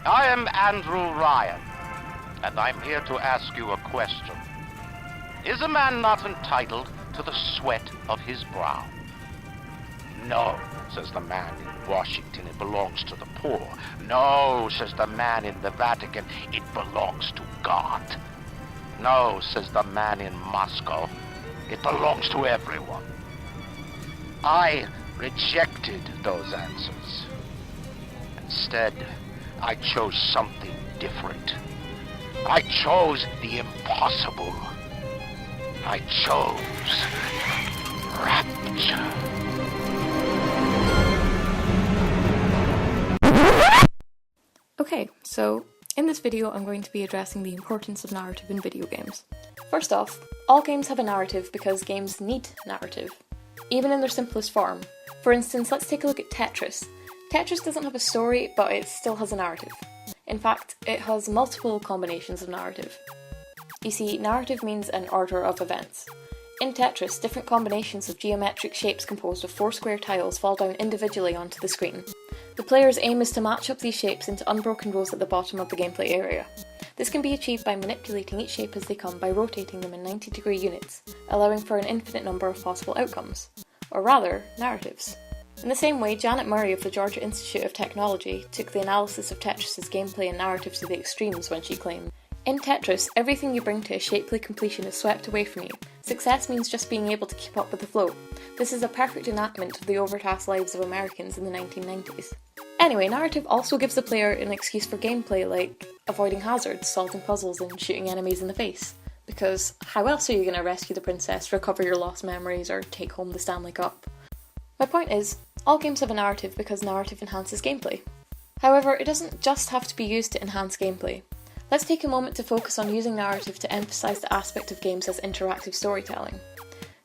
I am Andrew Ryan, and I'm here to ask you a question. Is a man not entitled to the sweat of his brow? No, says the man in Washington, it belongs to the poor. No, says the man in the Vatican, it belongs to God. No, says the man in Moscow, it belongs to everyone. I rejected those answers. Instead, I chose something different. I chose the impossible. I chose rapture. Okay, so in this video I'm going to be addressing the importance of narrative in video games. First off, all games have a narrative because games need narrative, even in their simplest form. For instance, let's take a look at Tetris. Tetris doesn't have a story, but it still has a narrative. In fact, it has multiple combinations of narrative. You see, narrative means an order of events. In Tetris, different combinations of geometric shapes composed of 4 square tiles fall down individually onto the screen. The player's aim is to match up these shapes into unbroken rows at the bottom of the gameplay area. This can be achieved by manipulating each shape as they come by rotating them in 90-degree units, allowing for an infinite number of possible outcomes. Or rather, narratives. In the same way, Janet Murray of the Georgia Institute of Technology took the analysis of Tetris' gameplay and narrative to the extremes when she claimed, "In Tetris, everything you bring to a shapely completion is swept away from you. Success means just being able to keep up with the flow. This is a perfect enactment of the overtasked lives of Americans in the 1990s. Anyway, narrative also gives the player an excuse for gameplay like avoiding hazards, solving puzzles, and shooting enemies in the face. Because how else are you going to rescue the princess, recover your lost memories, or take home the Stanley Cup? My point is, all games have a narrative because narrative enhances gameplay. However, it doesn't just have to be used to enhance gameplay. Let's take a moment to focus on using narrative to emphasise the aspect of games as interactive storytelling.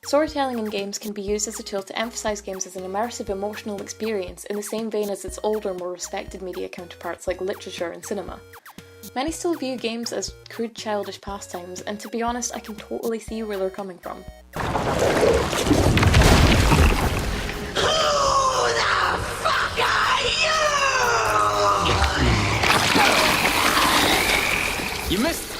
Storytelling in games can be used as a tool to emphasise games as an immersive emotional experience in the same vein as its older, more respected media counterparts like literature and cinema. Many still view games as crude, childish pastimes, and to be honest, I can totally see where they're coming from. You missed!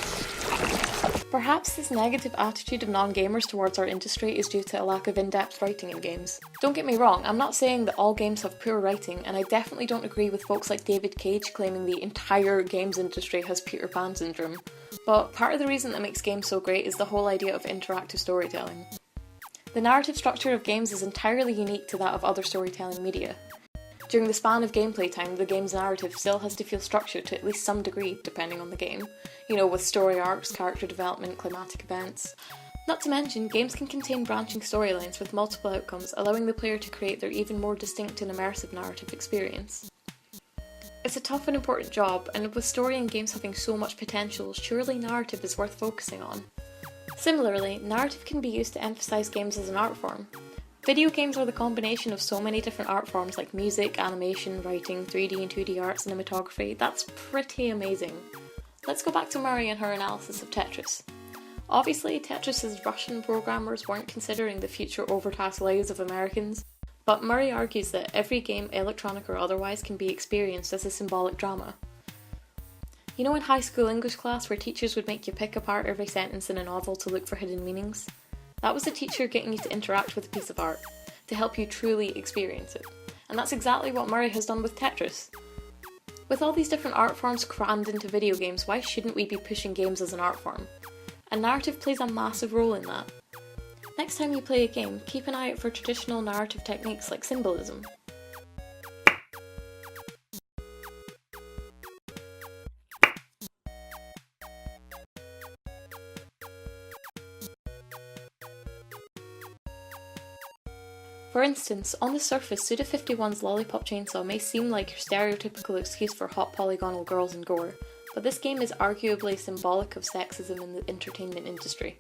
Perhaps this negative attitude of non-gamers towards our industry is due to a lack of in-depth writing in games. Don't get me wrong, I'm not saying that all games have poor writing, and I definitely don't agree with folks like David Cage claiming the entire games industry has Peter Pan syndrome. But part of the reason that makes games so great is the whole idea of interactive storytelling. The narrative structure of games is entirely unique to that of other storytelling media. During the span of gameplay time, the game's narrative still has to feel structured to at least some degree, depending on the game. You know, with story arcs, character development, climatic events. Not to mention, games can contain branching storylines with multiple outcomes, allowing the player to create their even more distinct and immersive narrative experience. It's a tough and important job, and with story in games having so much potential, surely narrative is worth focusing on. Similarly, narrative can be used to emphasise games as an art form. Video games are the combination of so many different art forms like music, animation, writing, 3D and 2D art, cinematography. That's pretty amazing. Let's go back to Murray and her analysis of Tetris. Obviously, Tetris' Russian programmers weren't considering the future overtasked lives of Americans, but Murray argues that every game, electronic or otherwise, can be experienced as a symbolic drama. You know in high school English class where teachers would make you pick apart every sentence in a novel to look for hidden meanings? That was the teacher getting you to interact with a piece of art, to help you truly experience it. And that's exactly what Murray has done with Tetris. With all these different art forms crammed into video games, why shouldn't we be pushing games as an art form? And narrative plays a massive role in that. Next time you play a game, keep an eye out for traditional narrative techniques like symbolism. For instance, on the surface, Suda51's Lollipop Chainsaw may seem like your stereotypical excuse for hot polygonal girls and gore, but this game is arguably symbolic of sexism in the entertainment industry.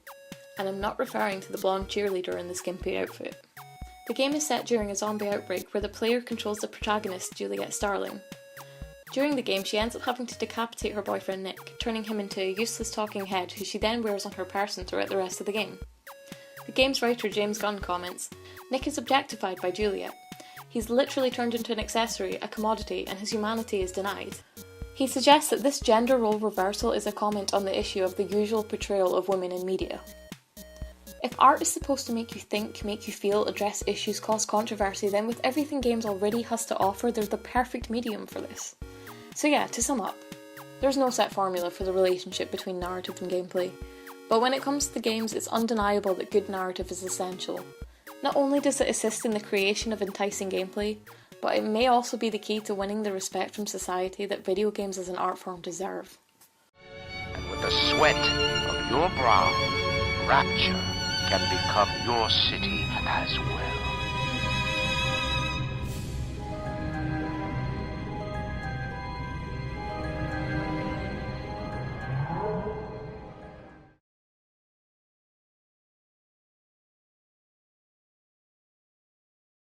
And I'm not referring to the blonde cheerleader in the skimpy outfit. The game is set during a zombie outbreak where the player controls the protagonist, Juliet Starling. During the game, she ends up having to decapitate her boyfriend Nick, turning him into a useless talking head who she then wears on her person throughout the rest of the game. The game's writer James Gunn comments, "Nick is objectified by Juliet. He's literally turned into an accessory, a commodity, and his humanity is denied. He He suggests that this gender role reversal is a comment on the issue of the usual portrayal of women in media. If art is supposed to make you think, make you feel, address issues, cause controversy, then with everything games already has to offer, they're the perfect medium for this. So yeah, to sum up, there's no set formula for the relationship between narrative and gameplay, but when it comes to the games, it's undeniable that good narrative is essential. Not only does it assist in the creation of enticing gameplay, but it may also be the key to winning the respect from society that video games as an art form deserve. And with the sweat of your brow, Rapture can become your city as well.